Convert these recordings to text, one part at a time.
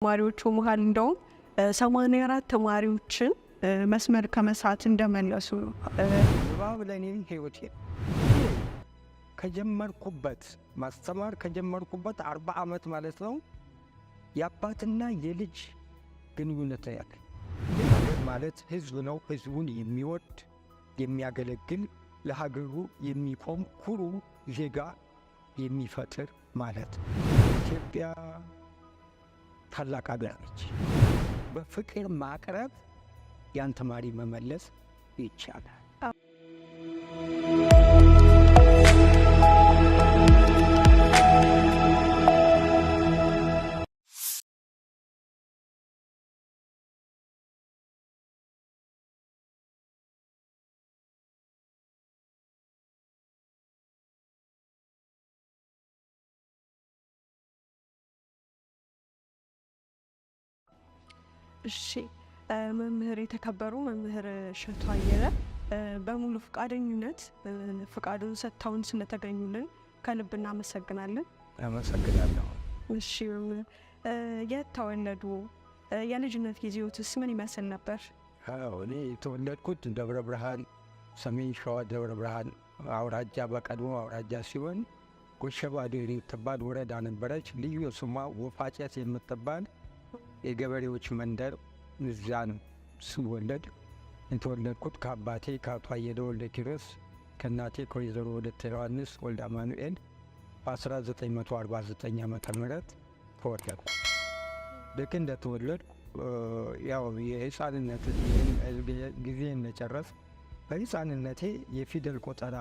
ተማሪዎቹ መሃል እንደውም 84 ተማሪዎችን መስመር ከመሳት እንደመለሱ ንባብ ለኔ ህይወቴ ከጀመርኩበት ማስተማር ከጀመርኩበት 40 ዓመት ማለት ነው። የአባትና የልጅ ግንኙነት ያለ ማለት ህዝብ ነው። ህዝቡን የሚወድ የሚያገለግል ለሀገሩ የሚቆም ኩሩ ዜጋ የሚፈጥር ማለት ኢትዮጵያ ታላቅ ሀገር ነች። በፍቅር ማቅረብ ያን ተማሪ መመለስ ይቻላል። እሺ መምህር የተከበሩ መምህር እሸቱ አየለ በሙሉ ፈቃደኝነት ፈቃዱን ሰጥተውን ስለተገኙልን ከልብ እናመሰግናለን። አመሰግናለሁ። እሺ የት ተወለዱ? የልጅነት ጊዜዎትስ ምን ይመስል ነበር? እኔ የተወለድኩት ደብረ ብርሃን ሰሜን ሸዋ ደብረ ብርሃን አውራጃ በቀድሞ አውራጃ ሲሆን ጎሸባዶ የምትባል ወረዳ ነበረች። ልዩ ስሟ ወፋጨት የምትባል የገበሬዎች መንደር እዛ ነው ስወለድ የተወለድኩት። ከአባቴ ከአቶ አየለ ወልደ ኪሮስ ከእናቴ ከወይዘሮ ወለተ ዮሐንስ ወልደ አማኑኤል በ1949 ዓመተ ምህረት ተወለድኩ። ልክ እንደተወለድኩ ያው የህፃንነት ጊዜ እንደጨረስ በህፃንነቴ የፊደል ቆጠራ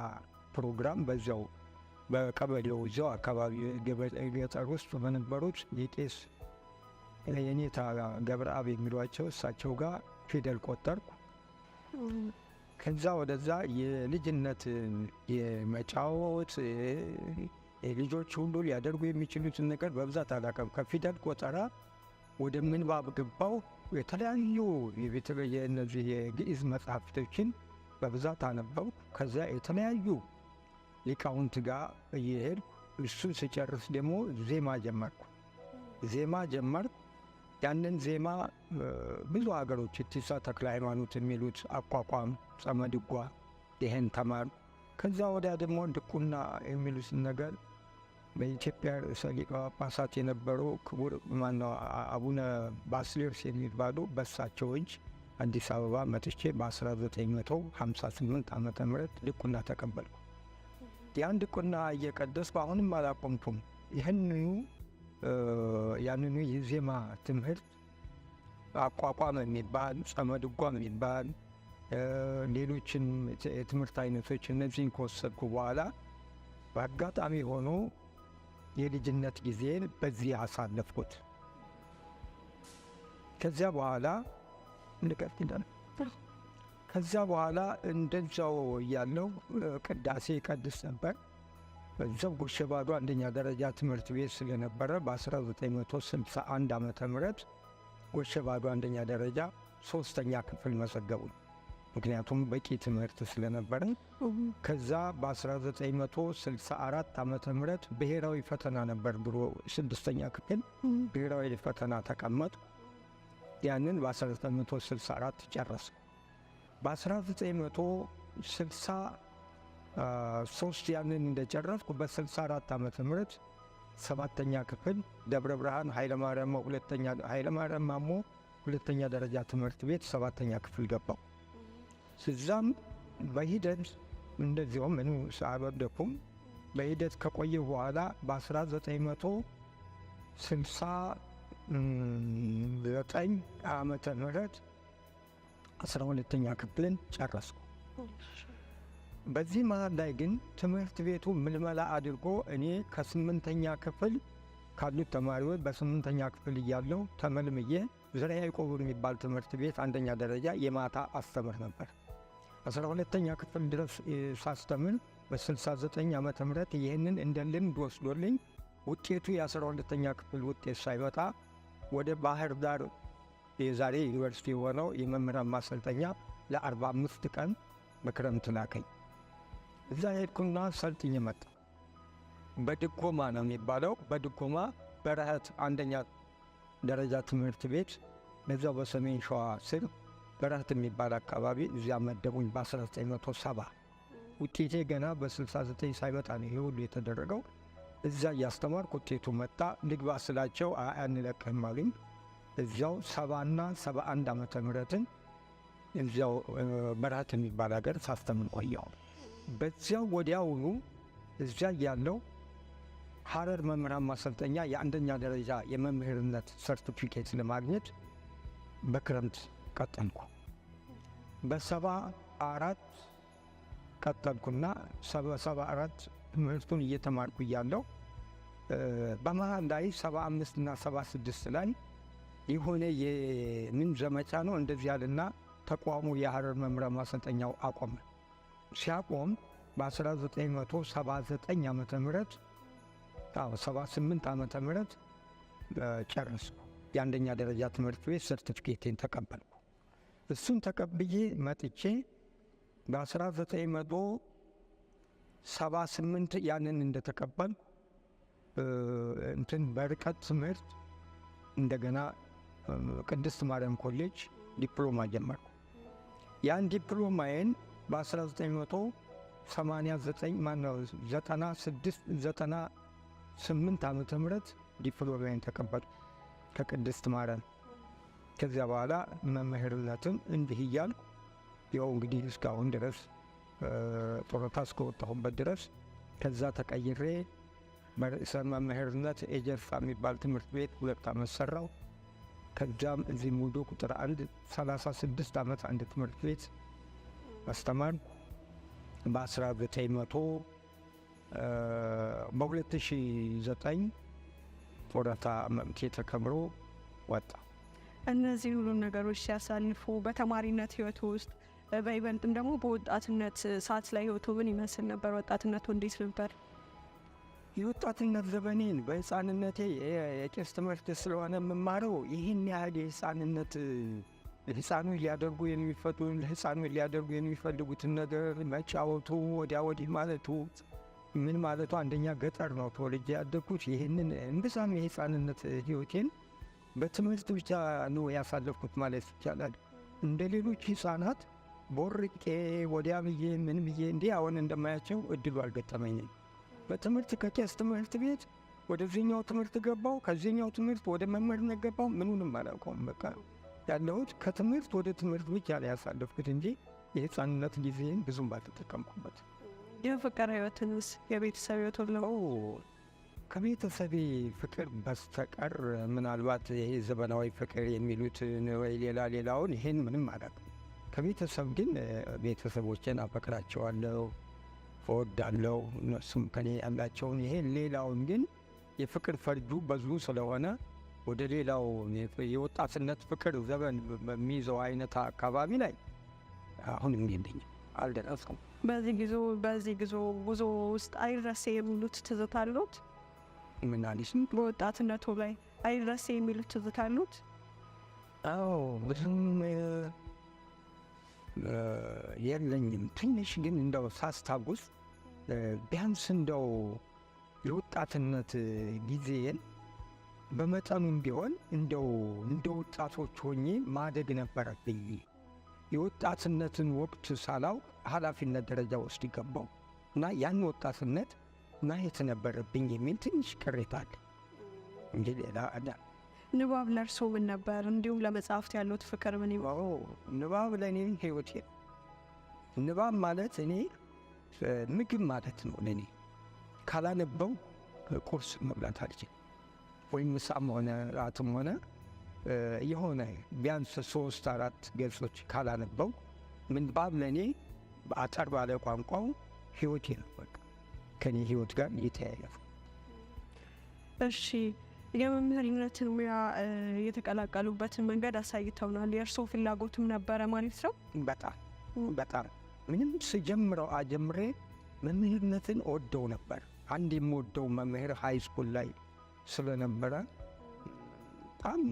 ፕሮግራም በዚያው በቀበሌው እዚያው አካባቢ ገጠር ውስጥ በነበሩት የቄስ የኔታ ገብረአብ የሚሏቸው እሳቸው ጋር ፊደል ቆጠርኩ። ከዛ ወደዛ የልጅነት የመጫወት ልጆች ሁሉ ሊያደርጉ የሚችሉትን ነገር በብዛት አላውቅም። ከፊደል ቆጠራ ወደ ምንባብ ገባው። የተለያዩ የእነዚህ የግዕዝ መጽሐፍቶችን በብዛት አነበው። ከዛ የተለያዩ ሊቃውንት ጋር እየሄድኩ እሱን ስጨርስ ደግሞ ዜማ ጀመርኩ። ያንን ዜማ ብዙ ሀገሮች እቲሳ ተክለ ሃይማኖት የሚሉት አቋቋም ጸመድጓ ይህን ተማር። ከዛ ወዲያ ደግሞ ድቁና የሚሉትን ነገር በኢትዮጵያ ርዕሰ ሊቃነ ጳጳሳት የነበሩ ክቡር ማነው አቡነ ባስልዮስ የሚባሉ በሳቸው እጅ አዲስ አበባ መጥቼ በ1958 ዓመተ ምህረት ድቁና ተቀበልኩ። ያን ድቁና እየቀደስኩ አሁንም አላቆምኩም። ያንኑ የዜማ ትምህርት አቋቋም የሚባል ጸመድጓም የሚባል ሌሎችን የትምህርት አይነቶች እነዚህን ከወሰድኩ በኋላ በአጋጣሚ ሆኖ የልጅነት ጊዜን በዚህ አሳለፍኩት። ከዚያ በኋላ እንደዛው ያለው ቅዳሴ ቀድስ ነበር። በዛው ጎሸባዶ አንደኛ ደረጃ ትምህርት ቤት ስለነበረ በ1961 ዓመተ ምህረት ጎሸባዶ አንደኛ ደረጃ 3ኛ ክፍል መዘገቡ። ምክንያቱም በቂ ትምህርት ስለነበረ። ከዛ በ1964 ዓመተ ምህረት ብሔራዊ ፈተና ነበር። ድሮ 6ኛ ክፍል ብሔራዊ ፈተና ተቀመጡ። ያንን በ1964 ጨረሰ። በ1963 ያንን እንደጨረስኩ በ64 ዓመተ ምህረት 7ኛ ክፍል ደብረ ብርሃን ኃይለማርያም ማሞ ሁለተኛ ደረጃ ትምህርት ቤት 7ኛ ክፍል ገባው። ስዛም በሂደት እንደዚያው ምኑ ሳልወደኩም በሂደት ከቆየ በኋላ በ1969 ዓመተ ምህረት 12ኛ ክፍልን ጨረስኩ። በዚህ መሃል ላይ ግን ትምህርት ቤቱ ምልመላ አድርጎ እኔ ከ8ኛ ክፍል ካሉት ተማሪዎች በ8ኛ ክፍል እያለሁ ተመልምዬ ዘርዓ ያዕቆብ የሚባል ትምህርት ቤት አንደኛ ደረጃ የማታ አስተምር ነበር። 12ኛ ክፍል ድረስ ሳስተምር በ69 ዓመተ ምህረት ይህንን እንደ ልምድ ወስዶልኝ ውጤቱ የ12ኛ ክፍል ውጤት ሳይመጣ ወደ ባህር ዳር የዛሬ ዩኒቨርሲቲ የሆነው የመምህራን ማሰልጠኛ ለ45 ቀን በክረምት ላከኝ። እዛ ሄድኩና ሰልጥኜ መጣሁ። በድጎማ ነው የሚባለው። በድጎማ በረሀት አንደኛ ደረጃ ትምህርት ቤት በዛው በሰሜን ሸዋ ስር በረሃት የሚባል አካባቢ እዚያ መደቡኝ በ1970። ውጤቴ ገና በ69 ሳይመጣ ነው ይሄ ሁሉ የተደረገው። እዛ እያስተማርኩ ውጤቱ መጣ። ልግባ ስላቸው አንለቅህም አሉኝ። እዚያው 70ና 71 ዓመተ ምህረትን እዚያው በረሃት የሚባል ሀገር ሳስተምር ቆየሁ። በዚያው ወዲያውኑ እዚያ ያለው ሐረር መምህራን ማሰልጠኛ የአንደኛ ደረጃ የመምህርነት ሰርቲፊኬት ለማግኘት በክረምት ቀጠልኩ። በ74 ቀጠልኩና 74 ትምህርቱን እየተማርኩ እያለሁ በመሃል ላይ 75 እና 76 ላይ የሆነ የምን ዘመቻ ነው እንደዚህ ያለና ተቋሙ የሐረር መምህራን ማሰልጠኛው አቆመ። ሲያቆም በ1979 ዓመተ ምህረት 78 ዓመተ ምህረት ጨረስኩ። የአንደኛ ደረጃ ትምህርት ቤት ሰርቲፊኬቴን ተቀበልኩ። እሱን ተቀብዬ መጥቼ በ1978 ያንን እንደተቀበል በርቀት ትምህርት እንደገና ቅድስት ማርያም ኮሌጅ ዲፕሎማ ጀመርኩ። ያን ዲፕሎማዬን በ1998 ዓመተ ምህረት ዲፕሎማዬን ተቀበልኩ ከቅድስት ማርያም። ከዚያ በኋላ መምህርነትን እንዲህ እያልኩ ያው እንግዲህ እስካሁን ድረስ ጡረታ እስከወጣሁበት ድረስ ከዛ ተቀይሬ በርዕሰ መምህርነት ኤጀርሳ የሚባል ትምህርት ቤት 2 ዓመት ሰራው። ከዛም እዚህ ሙዶ ቁጥር 1 36 ዓመት አንድ ትምህርት ቤት አስተማር። በ2009 ጡረታ መብቴ ተከብሮ ወጣ። እነዚህ ሁሉ ነገሮች ሲያሳልፉ በተማሪነት ህይወቱ ውስጥ በይበልጥም ደግሞ በወጣትነት ሰዓት ላይ ህይወቱ ምን ይመስል ነበር? ወጣትነቱ እንዴት ነበር? የወጣትነት ዘመኔን በህፃንነቴ የቄስ ትምህርት ስለሆነ የምማረው ይህን ያህል የህፃንነት ህፃኖች ሊያደርጉ የሚፈልጉትን ነገር መጫወቱ፣ ወዲያ ወዲህ ማለቱ ምን ማለቱ፣ አንደኛ ገጠር ነው ተወልጄ ያደግኩት። ይህንን እምብዛም የህፃንነት ህይወቴን በትምህርት ብቻ ነው ያሳለፍኩት ማለት ይቻላል። እንደ ሌሎች ህፃናት ቦርቄ ወዲያ ብዬ ምን ብዬ እንዲህ አሁን እንደማያቸው እድሉ አልገጠመኝም። በትምህርት ከቄስ ትምህርት ቤት ወደዚህኛው ትምህርት ገባው፣ ከዚህኛው ትምህርት ወደ መምህርነት ገባው። ምኑንም አላውቀውም። በቃ ያለሁት ከትምህርት ወደ ትምህርት ብቻ ላይ ያሳለፍኩት እንጂ የህፃንነት ጊዜን ብዙም ባልተጠቀምኩበት። የፍቅር ህይወትንስ የቤተሰብ ህይወት ነው? ከቤተሰቤ ፍቅር በስተቀር ምናልባት ይሄ ዘመናዊ ፍቅር የሚሉት ወይ ሌላውን ይሄን ምንም አላውቅም። ከቤተሰብ ግን ቤተሰቦቼን አፈቅራቸዋለሁ፣ እወዳለሁ። እነሱም ከኔ ያላቸውን ይሄን ሌላውን ግን የፍቅር ፈርጁ ብዙ ስለሆነ ወደ ሌላው የወጣትነት ፍቅር ዘመን በሚይዘው አይነት አካባቢ ላይ አሁንም የለኝም፣ አልደረስኩም። በዚህ ጉዞ ውስጥ አይረሴ የሚሉት ትዝታ አሉት? ምን አለሽ? በወጣትነቱ ላይ አይረሴ የሚሉት ትዝታ አሉት? አዎ ብዙም የለኝም። ትንሽ ግን እንደው ሳስታውስ ቢያንስ እንደው የወጣትነት ጊዜን በመጠኑም ቢሆን እንደው እንደ ወጣቶች ሆኜ ማደግ ነበረብኝ። የወጣትነትን ወቅት ሳላውቅ ኃላፊነት ደረጃ ውስጥ ይገባው እና ያን ወጣትነት ማየት ነበረብኝ የሚል ትንሽ ቅሬታ አለ እንጂ ሌላ አዳ። ንባብ ለእርሶ ምን ነበር? እንዲሁም ለመጽሐፍት ያሉት ፍቅር ምን ይባል? ንባብ ለእኔ ህይወቴ ነው። ንባብ ማለት እኔ ምግብ ማለት ነው ለእኔ። ካላነበው ቁርስ መብላት አልችልም። ወይም ምሳም ሆነ ራትም ሆነ የሆነ ቢያንስ 3-4 ገጾች ካላነበው ምንባብ ለእኔ በአጠር ባለ ቋንቋው ህይወቴ ነው። በቃ ከኔ ህይወት ጋር እየተያያዘ። እሺ፣ የመምህርነትን ሙያ የተቀላቀሉበትን መንገድ አሳይተውናል። የእርሶ ፍላጎትም ነበረ ማለት ነው? በጣም ምንም ስጀምረው አጀምሬ መምህርነትን ወደው ነበር። አንድ የምወደው መምህር ሃይ ስኩል ላይ ስለነበረ በጣም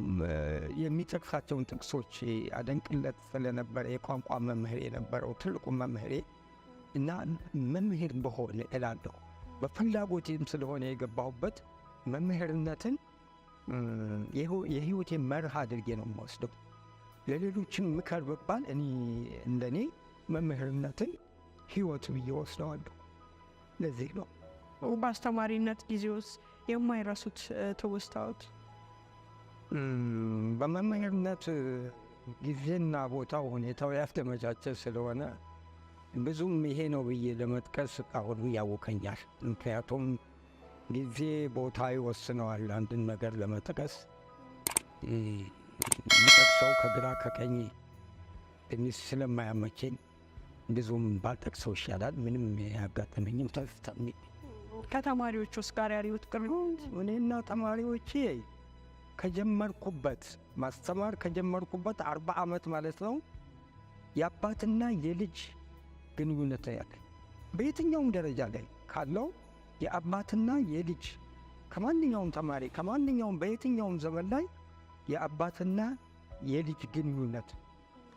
የሚጠቅሳቸውን ጥቅሶች አደንቅለት ስለነበረ የቋንቋ መምህር የነበረው ትልቁ መምህሬ እና መምህር በሆነ እላለሁ። በፍላጎቴም ስለሆነ የገባሁበት መምህርነትን የህይወቴ መርህ አድርጌ ነው የምወስደው። ለሌሎችን ምከር ብባል እኔ እንደኔ መምህርነትን ህይወት ብዬ ወስደዋለሁ። ለዚህ ነው። በአስተማሪነት ጊዜ ውስጥ የማይረሱት ትውስታዎት? በመምህርነት ጊዜና ቦታው ሁኔታው ያልተመቻቸ ስለሆነ ብዙም ይሄ ነው ብዬ ለመጥቀስ አሁን ያውከኛል። ምክንያቱም ጊዜ ቦታ ይወስነዋል አንድን ነገር ለመጥቀስ። የሚጠቅሰው ከግራ ከቀኝ ትንሽ ስለማያመቸኝ ብዙም ባልጠቅሰው ይሻላል። ምንም ያጋጠመኝም ተፍታሚ ከተማሪዎች ውስጥ ጋር ያሉት ቅርበት? እኔና ተማሪዎቼ ከጀመርኩበት ማስተማር ከጀመርኩበት 40 ዓመት ማለት ነው የአባትና የልጅ ግንኙነት ያለ በየትኛውም ደረጃ ላይ ካለው የአባትና የልጅ ከማንኛውም ተማሪ ከማንኛውም በየትኛውም ዘመን ላይ የአባትና የልጅ ግንኙነት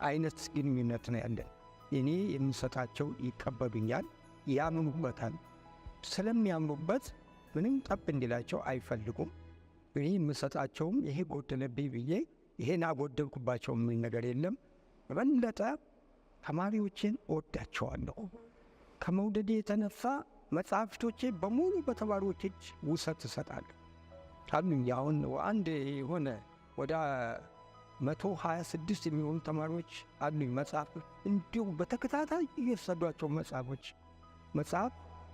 አይነት ግንኙነት ነው ያለን። እኔ የምሰጣቸው ይቀበሉኛል፣ ያምኑበታል። ስለሚያምኑበት ምንም ጠብ እንዲላቸው አይፈልጉም። እኔ የምሰጣቸውም ይሄ ጎደለብኝ ብዬ ይሄን አጎደልኩባቸው ምን ነገር የለም። በበለጠ ተማሪዎችን እወዳቸዋለሁ። ከመውደዴ የተነሳ መጽሐፍቶቼ በሙሉ በተማሪዎች እጅ ውሰት እሰጣለሁ አሉኝ። አሁን አንድ የሆነ ወደ 126 የሚሆኑ ተማሪዎች አሉኝ። መጽሐፍ እንዲሁ በተከታታይ እየወሰዷቸው መጽሐፍ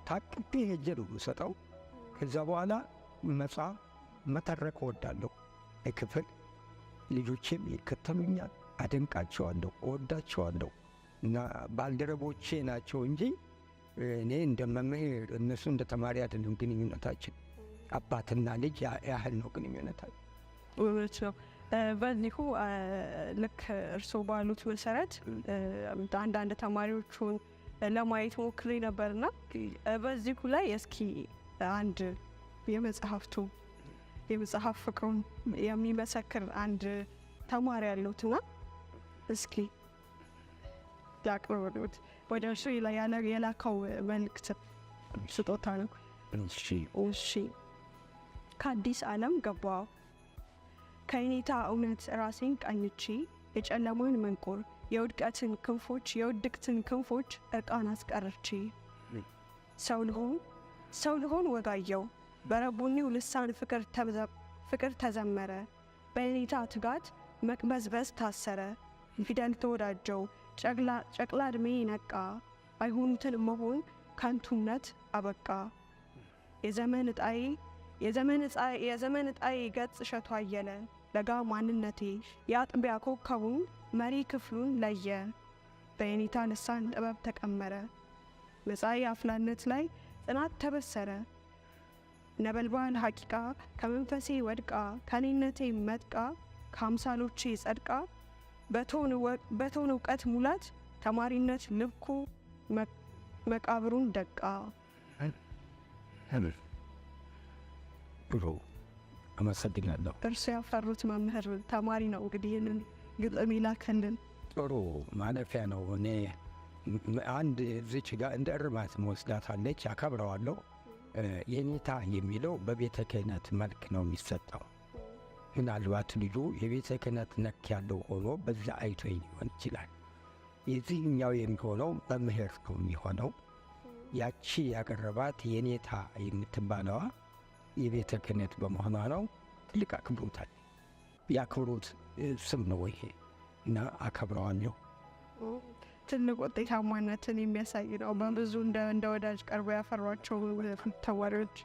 ታቅቤ ሄጄ ነው የምሰጠው። ከዛ በኋላ መጽሐፍ መተረክ እወዳለሁ። ክፍል ልጆቼም ይከተሉኛል፣ አደንቃቸዋለሁ፣ እወዳቸዋለሁ እና ባልደረቦቼ ናቸው እንጂ እኔ እንደ መምህር እነሱ እንደ ተማሪ አይደለም። ግንኙነታችን አባትና ልጅ ያህል ነው ግንኙነታችን። ውበት ነው። በዚሁ ልክ እርስዎ ባሉት መሰረት አንዳንድ ተማሪዎቹን ለማየት ሞክሬ ነበርና በዚሁ ላይ እስኪ አንድ የመጽሐፍ ፍቅሩን የሚመሰክር አንድ ተማሪ ያለውትና እስኪ ያቅርቡት። ወደ እርሱ የላከው መልእክት ስጦታ ነው። እሺ። ከአዲስ ዓለም ገባሁ ከኔታ እውነት ራሴን ቃኝቼ የጨለማውን መንቆር የውድቅትን ክንፎች እርቃን አስቀርቼ ሰው ልሆን ወጋየው በረቡኒው ልሳን ፍቅር ተዘመረ በኔታ ትጋት መቅበዝበዝ ታሰረ ፊደል ተወዳጀው ጨቅላ ዕድሜ ነቃ አይሆኑትን መሆን ከንቱነት አበቃ የዘመን ዕጣዬ ገጽ እሸቱ አየለ ለጋ ማንነቴ የአጥቢያ ኮከቡን መሪ ክፍሉን ለየ በየኔታ ልሳን ጥበብ ተቀመረ መጻኢ አፍላነት ላይ ጽናት ተበሰረ ነበልባል ሐቂቃ ከመንፈሴ ወድቃ ከኔነቴ መጥቃ ከአምሳሎቼ ጸድቃ በቶን እውቀት ሙላት ተማሪነት ልብኩ መቃብሩን ደቃ። ብሎ አመሰግናለሁ። እርሱ ያፈሩት መምህር ተማሪ ነው እንግዲህ ይህንን ግጥም ይላከልን። ጥሩ ማለፊያ ነው። እኔ አንድ እዚች ጋር እንደ እርማት መወስዳት አለች፣ አከብረዋለሁ። የኔታ የሚለው በቤተ ክህነት መልክ ነው የሚሰጠው። ምናልባት ልጁ የቤተ ክህነት ነክ ያለው ሆኖ በዛ አይቶ ሊሆን ይችላል። የዚህኛው የሚሆነው መምህር ነው የሚሆነው። ያቺ ያቀረባት የኔታ የምትባለዋ የቤተ ክህነት በመሆኗ ነው። ትልቅ አክብሮት አለ። የአክብሮት ስም ነው ይሄ እና አከብረዋለሁ። ትልቅ ውጤታማነትን የሚያሳይ ነው። በብዙ እንደ ወዳጅ ቀርቦ ያፈሯቸው ተማሪዎች።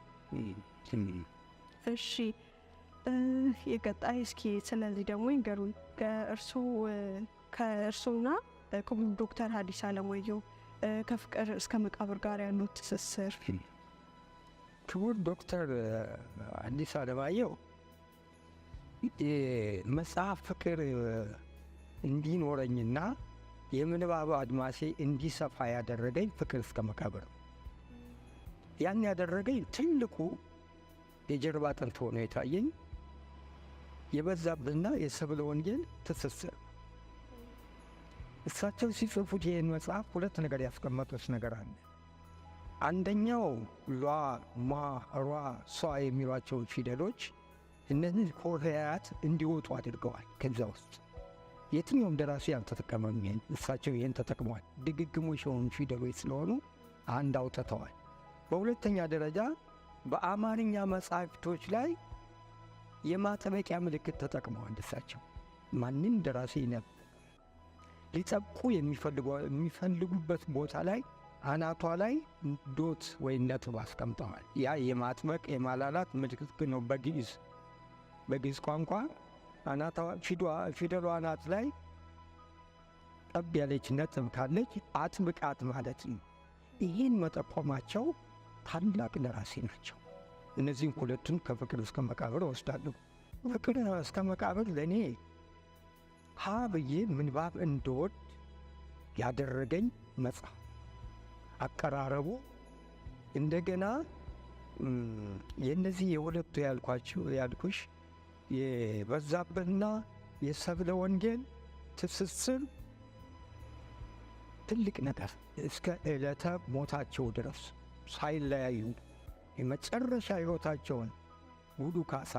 እሺ የቀጣይ እስኪ ስለዚህ ደግሞ ይንገሩን። ከእርሱና ዶክተር ሐዲስ ዓለማየሁ ከፍቅር እስከ መቃብር ጋር ያሉት ትስስር። ክቡር ዶክተር ሐዲስ ዓለማየሁ መጽሐፍ ፍቅር እንዲኖረኝና የምንባብ አድማሴ እንዲሰፋ ያደረገኝ ፍቅር እስከ መቃብር። ያን ያደረገኝ ትልቁ የጀርባ አጥንት ሆኖ የታየኝ የበዛብህና የሰብለ ወንጌል ትስስር። እሳቸው ሲጽፉት ይህን መጽሐፍ ሁለት ነገር ያስቀመጡት ነገር አለ። አንደኛው ሏ፣ ሟ፣ ሯ፣ ሷ የሚሏቸውን ፊደሎች እነዚህ ሆሄያት እንዲወጡ አድርገዋል። ከዛ ውስጥ የትኛውም ደራሲ አልተጠቀመም። ይሄን እሳቸው ይህን ተጠቅመዋል። ድግግሞሽ የሆኑ ፊደሎች ስለሆኑ አንድ አውጥተዋል። በሁለተኛ ደረጃ በአማርኛ መጻሕፍቶች ላይ የማጠበቂያ ምልክት ተጠቅመዋል። እሳቸው ማንም ደራሲ ሊጠብቁ የሚፈልጉበት ቦታ ላይ አናቷ ላይ ዶት ወይም ነጥብ አስቀምጠዋል። ያ የማጥበቅ የማላላት ምልክት ነው። በግዕዝ ቋንቋ ፊደሏ አናት ላይ ጠብ ያለች ነጥብ ካለች አጥብቃት ማለት ነው። ይህን መጠቆማቸው ታላቅ ደራሲ ናቸው። እነዚህም ሁለቱን ከፍቅር እስከ መቃብር ወስዳለሁ። ፍቅር እስከ መቃብር ለእኔ ሀ ብዬ ምንባብ እንድወድ ያደረገኝ መጽሐፍ አቀራረቡ፣ እንደገና የእነዚህ የሁለቱ ያልኩሽ የበዛብህና የሰብለ ወንጌል ትስስር ትልቅ ነገር እስከ ዕለተ ሞታቸው ድረስ ሳይለያዩ የመጨረሻ ሕይወታቸውን ጉዱ ካሳ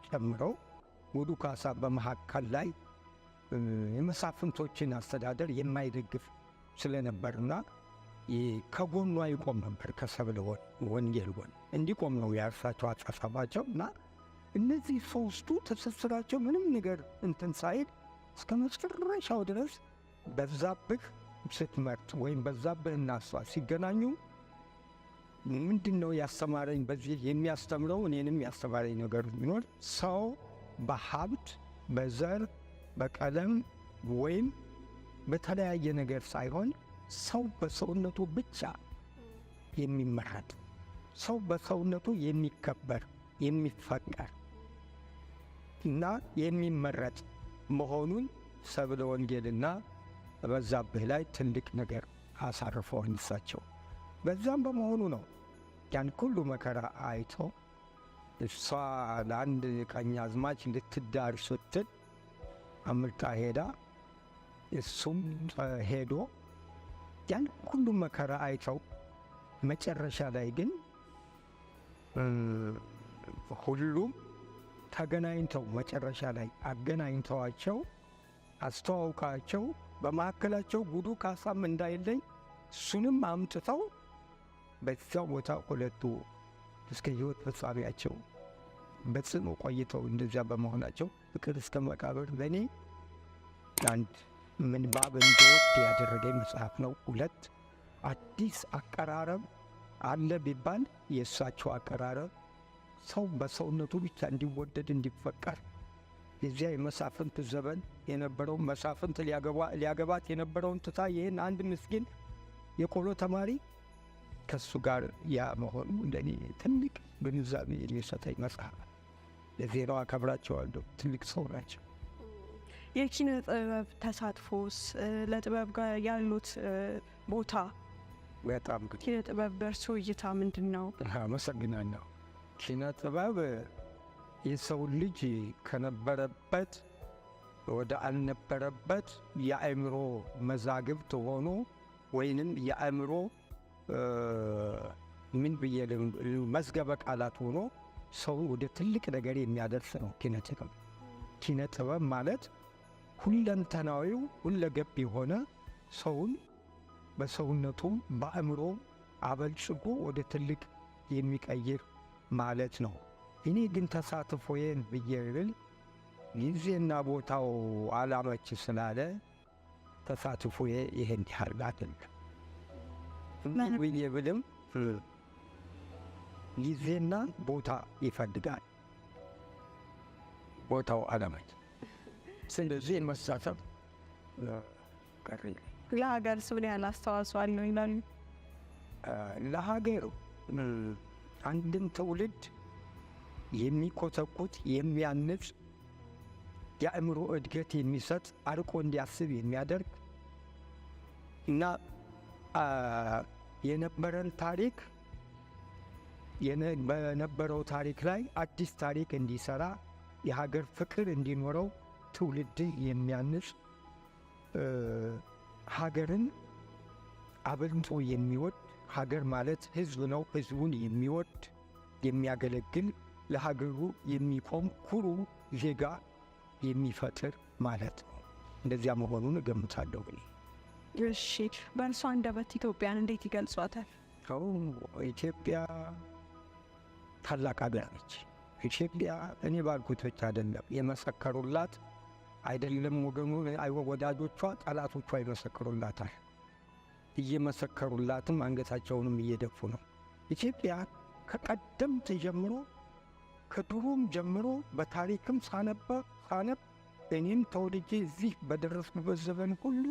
ጨምረው ጉዱ ካሳ በመካከል ላይ የመሳፍንቶችን አስተዳደር የማይደግፍ ስለነበርና ከጎኗ ይቆም ነበር። ከሰብለ ወንጌል ጎን እንዲቆም ነው የእርሳቸው አጻጻፋቸው እና እነዚህ ሶስቱ ትስስራቸው ምንም ነገር እንትን ሳይል እስከ መጨረሻው ድረስ በዛብህ ስትመርጥ ወይም በዛብህና እሷ ሲገናኙ ምንድን ነው ያስተማረኝ? በዚህ የሚያስተምረው እኔንም ያስተማረኝ ነገር ቢኖር ሰው በሀብት በዘር በቀለም ወይም በተለያየ ነገር ሳይሆን ሰው በሰውነቱ ብቻ የሚመረጥ፣ ሰው በሰውነቱ የሚከበር የሚፈቀር እና የሚመረጥ መሆኑን ሰብለ ወንጌልና በዛብህ ላይ ትልቅ ነገር አሳርፈዋል እሳቸው። በዛም በመሆኑ ነው ያን ሁሉ መከራ አይቶ እሷ ለአንድ ቀኛዝማች ልትዳር ስትል አምልጣ ሄዳ እሱም ሄዶ ያን ሁሉ መከራ አይተው መጨረሻ ላይ ግን ሁሉም ተገናኝተው መጨረሻ ላይ አገናኝተዋቸው አስተዋውቃቸው በመካከላቸው ጉዱ ካሳም እንዳይለኝ እሱንም አምጥተው በዛው ቦታ ሁለቱ እስከ ሕይወት ፍጻሜያቸው በጽኑ ቆይተው እንደዚያ በመሆናቸው ፍቅር እስከ መቃብር ለእኔ አንድ ምንባብ እንድወድ ያደረገኝ መጽሐፍ ነው። ሁለት አዲስ አቀራረብ አለ ቢባል የእሳቸው አቀራረብ ሰው በሰውነቱ ብቻ እንዲወደድ እንዲፈቀር የዚያ የመሳፍንት ዘመን የነበረውን መሳፍንት ሊያገባት የነበረውን ትታ ይህን አንድ ምስኪን የቆሎ ተማሪ ከሱ ጋር ያ መሆኑ እንደኔ ትልቅ ግንዛቤ የሚሰጠኝ መጽሐፍ። ለዜናው አከብራቸዋለሁ። ትልቅ ሰው ናቸው። የኪነ ጥበብ ተሳትፎስ ለጥበብ ጋር ያሉት ቦታ በጣም ኪነ ጥበብ በእርሶ እይታ ምንድን ነው? አመሰግናለሁ። ኪነ ጥበብ የሰው ልጅ ከነበረበት ወደ አልነበረበት የአእምሮ መዛግብት ሆኖ ወይንም የአእምሮ ምን ብዬ መዝገበ ቃላት ሆኖ ሰው ወደ ትልቅ ነገር የሚያደርስ ነው ኪነ ጥበብ። ኪነ ጥበብ ማለት ሁለንተናዊው ሁለገብ የሆነ ሰውን በሰውነቱም በአእምሮ አበልጽጎ ወደ ትልቅ የሚቀይር ማለት ነው። እኔ ግን ተሳትፎዬን ብዬ ብል ጊዜና ቦታው አላመች ስላለ ተሳትፎዬ ይሄን ያህል አይደለም ብዬ ብልም ጊዜና ቦታ ይፈልጋል። ቦታው አላመች ስለዚህ መሳተፍ ቀሪ ለሀገር ምን ያህል አስተዋጽኦ አለው ይላሉ? ለሀገር አንድን ትውልድ የሚኮተኩት የሚያንጽ የአእምሮ እድገት የሚሰጥ አርቆ እንዲያስብ የሚያደርግ እና የነበረን ታሪክ በነበረው ታሪክ ላይ አዲስ ታሪክ እንዲሰራ የሀገር ፍቅር እንዲኖረው ትውልድን የሚያንጽ ሀገርን አብልጦ የሚወድ ሀገር ማለት ሕዝብ ነው። ሕዝቡን የሚወድ የሚያገለግል ለሀገሩ የሚቆም ኩሩ ዜጋ የሚፈጥር ማለት ነው። እንደዚያ መሆኑን እገምታለሁ። እሺ፣ በእርሷ አንደበት ኢትዮጵያን እንዴት ይገልጿታል? ኢትዮጵያ ታላቅ ሀገር ነች። ኢትዮጵያ እኔ ባልኩት ብቻ አይደለም የመሰከሩላት፣ አይደለም ወዳጆቿ ጠላቶቿ ይመሰክሩላታል። እየመሰከሩላትም አንገታቸውንም እየደፉ ነው። ኢትዮጵያ ከቀደምት ጀምሮ ከድሮም ጀምሮ በታሪክም ሳነብ እኔም ተወልጄ እዚህ በደረስኩበት ዘመን ሁሉ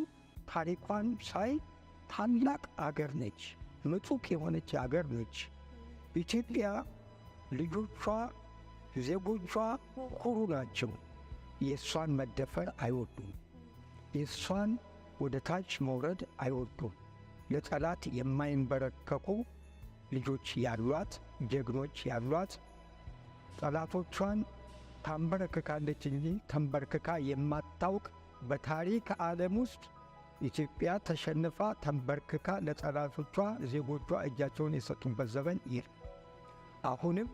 ታሪኳን ሳይ ታላቅ አገር ነች። ምጡቅ የሆነች አገር ነች ኢትዮጵያ። ልጆቿ ዜጎቿ ኩሩ ናቸው። የእሷን መደፈር አይወዱም። የእሷን ወደ ታች መውረድ አይወዱም። ለጠላት የማይንበረከኩ ልጆች ያሏት፣ ጀግኖች ያሏት፣ ጠላቶቿን ታንበረክካለች እንጂ ተንበርክካ የማታውቅ በታሪክ ዓለም ውስጥ ኢትዮጵያ ተሸንፋ ተንበርክካ ለጠላቶቿ ዜጎቿ እጃቸውን የሰጡበት ዘመን ይህ። አሁንም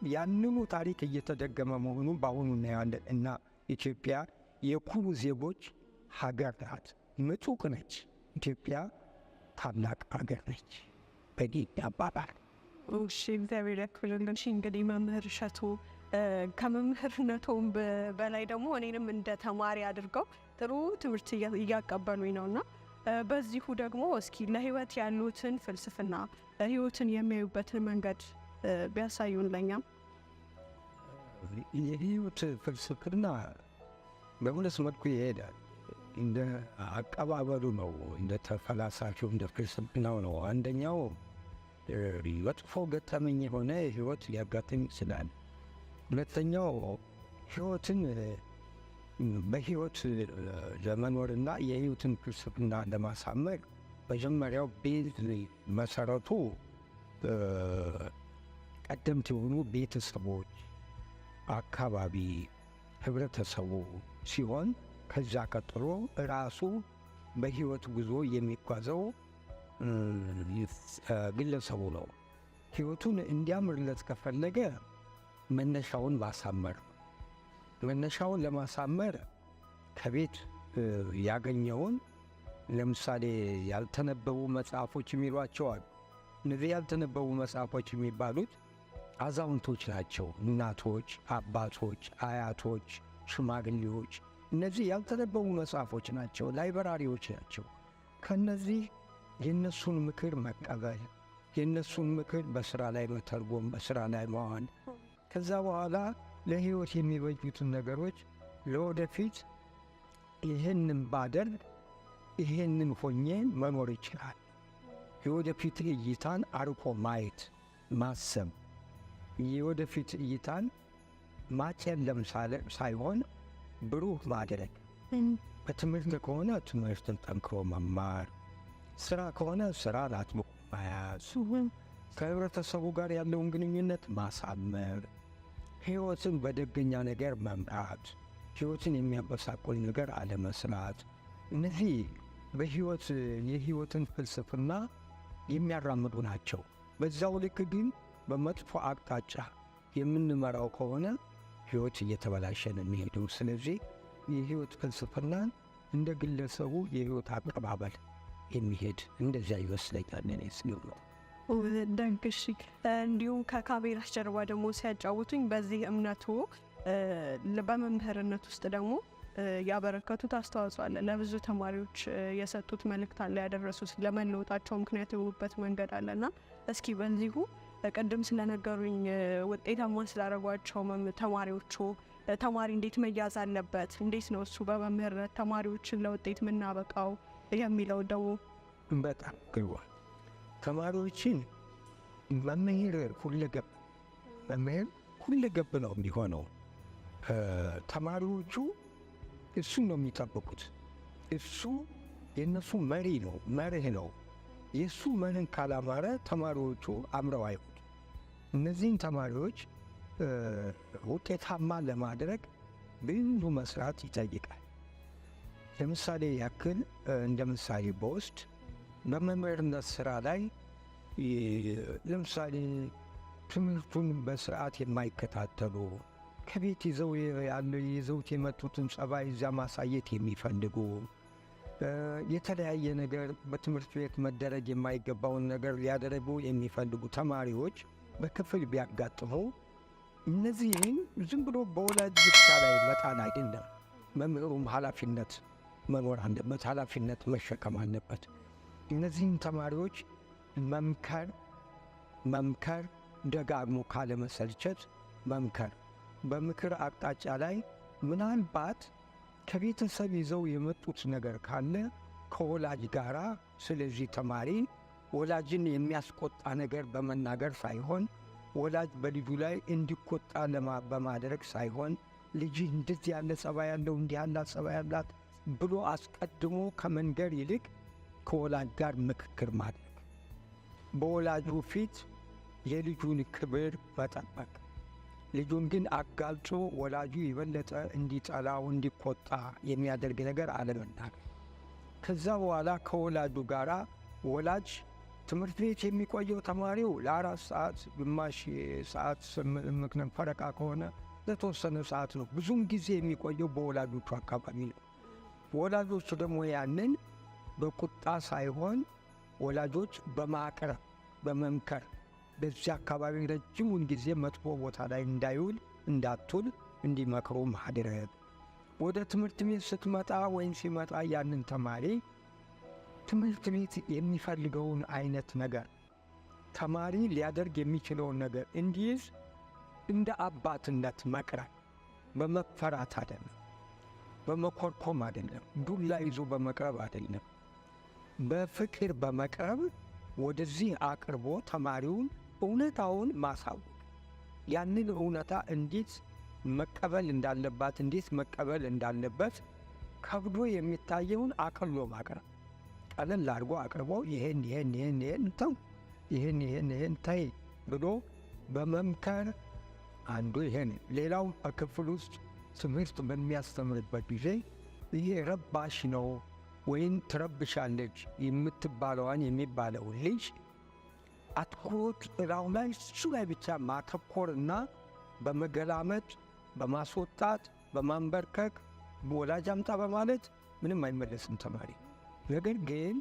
ያንኑ ታሪክ እየተደገመ መሆኑን በአሁኑ እናያለን። እና ኢትዮጵያ የኩሩ ዜጎች ሀገር ናት። ምጡቅ ነች። ኢትዮጵያ ታላቅ ሀገር ነች በዚህ አባባል። እሺ፣ እግዚአብሔር ያክብርልን። እሺ፣ እንግዲህ መምህር እሸቱ ከመምህርነቱም በላይ ደግሞ እኔንም እንደ ተማሪ አድርገው ጥሩ ትምህርት እያቀበሉኝ ነውና በዚሁ ደግሞ እስኪ ለህይወት ያሉትን ፍልስፍና ህይወትን የሚያዩበትን መንገድ ቢያሳዩን ለኛም። የህይወት ፍልስፍና በሁለት መልኩ ይሄዳል። እንደ አቀባበሉ ነው፣ እንደ ተፈላሳፊው እንደ ፍልስፍናው ነው። አንደኛው መጥፎ ገጠመኝ የሆነ ህይወት ሊያጋጥም ይችላል። ሁለተኛው ህይወትን በህይወት ለመኖርና የህይወትን ፍልስፍና ለማሳመር መጀመሪያው ቤት መሰረቱ ቀደምት የሆኑ ቤተሰቦች፣ አካባቢ፣ ህብረተሰቡ ሲሆን ከዛ ቀጥሎ ራሱ በህይወት ጉዞ የሚጓዘው ግለሰቡ ነው። ህይወቱን እንዲያምርለት ከፈለገ መነሻውን ማሳመር። መነሻውን ለማሳመር ከቤት ያገኘውን ለምሳሌ ያልተነበቡ መጽሐፎች የሚሏቸዋል። እነዚህ ያልተነበቡ መጽሐፎች የሚባሉት አዛውንቶች ናቸው። እናቶች፣ አባቶች፣ አያቶች፣ ሽማግሌዎች። እነዚህ ያልተነበቡ መጽሐፎች ናቸው፣ ላይብራሪዎች ናቸው። ከነዚህ የእነሱን ምክር መቀበል፣ የእነሱን ምክር በስራ ላይ መተርጎም፣ በስራ ላይ መዋል። ከዛ በኋላ ለህይወት የሚበጁትን ነገሮች ለወደፊት ይህንን ባደርግ ይህንን ሆኜ መኖር ይችላል። የወደፊት እይታን አርቆ ማየት፣ ማሰብ፣ የወደፊት እይታን ማጨለም ሳይሆን ብሩህ ማድረግ። በትምህርት ከሆነ ትምህርትን ጠንክሮ መማር፣ ስራ ከሆነ ስራ አጥብቆ መያዝ፣ ከህብረተሰቡ ጋር ያለውን ግንኙነት ማሳመር፣ ህይወትን በደገኛ ነገር መምራት፣ ህይወትን የሚያበሳቆል ነገር አለመስራት። እነዚህ የህይወትን ፍልስፍና የሚያራምዱ ናቸው። በዛው ልክ ግን በመጥፎ አቅጣጫ የምንመራው ከሆነ ህይወት እየተበላሸ ነው የሚሄደው። ስለዚህ የህይወት ፍልስፍናን እንደ ግለሰቡ የህይወት አቀባበል የሚሄድ እንደዚያ ይመስለኛል እኔ ስለሆነ። ደግሽ እንዲሁም ከካሜራ ጀርባ ደግሞ ሲያጫውቱኝ በዚህ እምነቱ በመምህርነት ውስጥ ደግሞ ያበረከቱት አስተዋጽኦ አለ። ለብዙ ተማሪዎች የሰጡት መልእክት አለ፣ ያደረሱት ለመለወጣቸው ምክንያት የሆኑበት መንገድ አለና እስኪ በዚሁ ቅድም ስለነገሩኝ ውጤታማ ስላደረጓቸው ተማሪዎቹ ተማሪ እንዴት መያዝ አለበት፣ እንዴት ነው እሱ በመምህርነት ተማሪዎችን ለውጤት የምናበቃው የሚለው ደግሞ በጣም ግሯል። ተማሪዎችን መምህር ሁለገብ ነው የሚሆነው። ተማሪዎቹ እሱን ነው የሚጠብቁት። እሱ የእነሱ መርህ ነው። የእሱ መርህን ካላማረ ተማሪዎቹ አምረው አይሁድ። እነዚህን ተማሪዎች ውጤታማ ለማድረግ ብዙ መስራት ይጠይቃል። ለምሳሌ ያክል እንደ ምሳሌ በውስጥ በመምህርነት ስራ ላይ ለምሳሌ ትምህርቱን በስርዓት የማይከታተሉ ከቤት ይዘውት የመጡትን ጸባይ እዚያ ማሳየት የሚፈልጉ የተለያየ ነገር በትምህርት ቤት መደረግ የማይገባውን ነገር ሊያደርጉ የሚፈልጉ ተማሪዎች በክፍል ቢያጋጥሙ እነዚህን ዝም ብሎ በወላጅ ብቻ ላይ መጣል አይደለም። መምህሩም ኃላፊነት መኖር አለበት፣ ኃላፊነት መሸከም አለበት። እነዚህን ተማሪዎች መምከር ደጋግሞ ካለመሰልቸት መምከር፣ በምክር አቅጣጫ ላይ ምናልባት ከቤተሰብ ይዘው የመጡት ነገር ካለ ከወላጅ ጋር ስለዚህ ተማሪ ወላጅን የሚያስቆጣ ነገር በመናገር ሳይሆን ወላጅ በልጁ ላይ እንዲቆጣ በማድረግ ሳይሆን ልጅ እንደዚህ ያለ ጸባይ ያለው እንዲህ ያላት ጸባይ ያላት ብሎ አስቀድሞ ከመንገር ይልቅ ከወላጅ ጋር ምክክር ማድረግ፣ በወላጁ ፊት የልጁን ክብር መጠበቅ፣ ልጁን ግን አጋልጦ ወላጁ የበለጠ እንዲጠላው እንዲቆጣ የሚያደርግ ነገር አለመናገር። ከዛ በኋላ ከወላጁ ጋር ወላጅ ትምህርት ቤት የሚቆየው ተማሪው ለ4 ሰዓት ግማሽ ሰዓት ምክንያት ፈረቃ ከሆነ ለተወሰነ ሰዓት ነው። ብዙም ጊዜ የሚቆየው በወላጆቹ አካባቢ ነው። ወላጆች ደግሞ ያንን በቁጣ ሳይሆን ወላጆች በማቅረብ በመምከር በዚህ አካባቢ ረጅሙን ጊዜ መጥፎ ቦታ ላይ እንዳትውል እንዲመክሩ ማድረግ። ወደ ትምህርት ቤት ስትመጣ ወይም ሲመጣ ያንን ተማሪ ትምህርት ቤት የሚፈልገውን አይነት ነገር ተማሪ ሊያደርግ የሚችለውን ነገር እንዲይዝ እንደ አባትነት መቅረብ፣ በመፈራት አይደለም፣ በመኮርኮም አይደለም፣ ዱላ ይዞ በመቅረብ አይደለም፣ በፍቅር በመቅረብ ወደዚህ አቅርቦ ተማሪውን እውነታውን ማሳወቅ፣ ያንን እውነታ እንዴት መቀበል እንዳለባት እንዴት መቀበል እንዳለበት ከብዶ የሚታየውን አቅሎ ማቅረብ፣ ቀለል አድርጎ አቅርቦ ይሄን ተው ይሄን ታይ ብሎ በመምከር አንዱ ይሄን። ሌላው በክፍል ውስጥ ትምህርት በሚያስተምርበት ጊዜ ይሄ ረባሽ ነው ወይም ትረብሻለች የምትባለዋን የሚባለውን ልጅ አትኩሮት እላው ላይ እሱ ላይ ብቻ ማተኮርና በመገላመጥ በማስወጣት በማንበርከክ ወላጅ አምጣ በማለት ምንም አይመለስም ተማሪ። ነገር ግን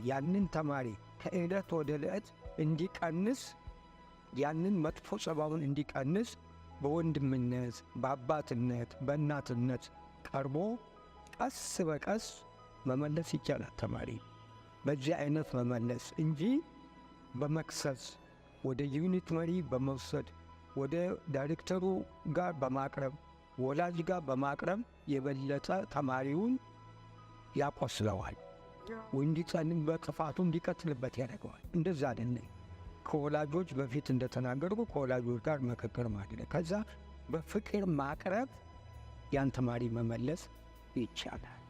ያንን ተማሪ ከዕለት ወደ ዕለት እንዲቀንስ ያንን መጥፎ ጸባውን እንዲቀንስ በወንድምነት በአባትነት በእናትነት ቀርቦ ቀስ በቀስ መመለስ ይቻላል። ተማሪ በዚህ አይነት መመለስ እንጂ በመክሰስ ወደ ዩኒት መሪ በመውሰድ ወደ ዳይሬክተሩ ጋር በማቅረብ ወላጅ ጋር በማቅረብ የበለጠ ተማሪውን ያቆስለዋል፣ እንዲጸንም በጥፋቱ እንዲቀጥልበት ያደርገዋል። እንደዛ አይደለም። ከወላጆች በፊት እንደተናገርኩ ከወላጆች ጋር ምክክር ማድረግ፣ ከዛ በፍቅር ማቅረብ ያን ተማሪ መመለስ ይቻላል።